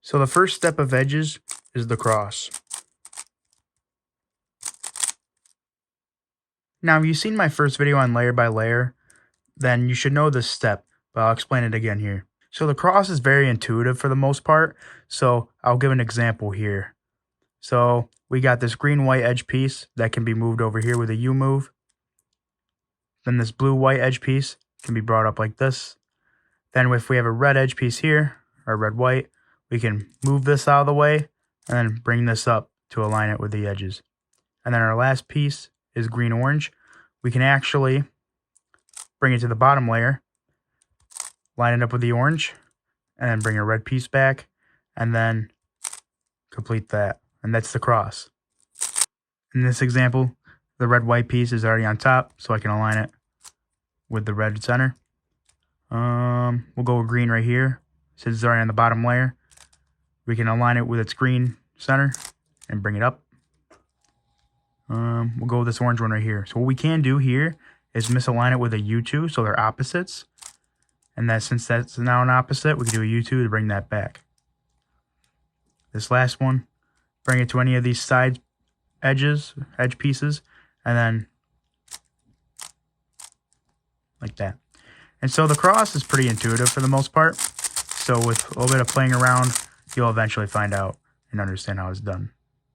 So the first step of edges is the cross. Now, if you've seen my first video on layer by layer, then you should know this step, but I'll explain it again here. So the cross is very intuitive for the most part, so I'll give an example here. So we got this green-white edge piece that can be moved over here with a U move. Then this blue-white edge piece can be brought up like this. Then if we have a red edge piece here, or red-white, we can move this out of the way and then bring this up to align it with the edges. And then our last piece is green-orange. We can actually bring it to the bottom layer, line it up with the orange, and then bring a red piece back, and then complete that. And that's the cross. In this example, the red-white piece is already on top, so I can align it with the red center. We'll go with green right here. Since it's already on the bottom layer, we can align it with its green center and bring it up. We'll go with this orange one right here. So what we can do here is misalign it with a U2, so they're opposites. And that since that's now an opposite, we can do a U2 to bring that back. This last one, bring it to any of these side edge pieces, and then like that. And so the cross is pretty intuitive for the most part. So with a little bit of playing around, you'll eventually find out and understand how it's done.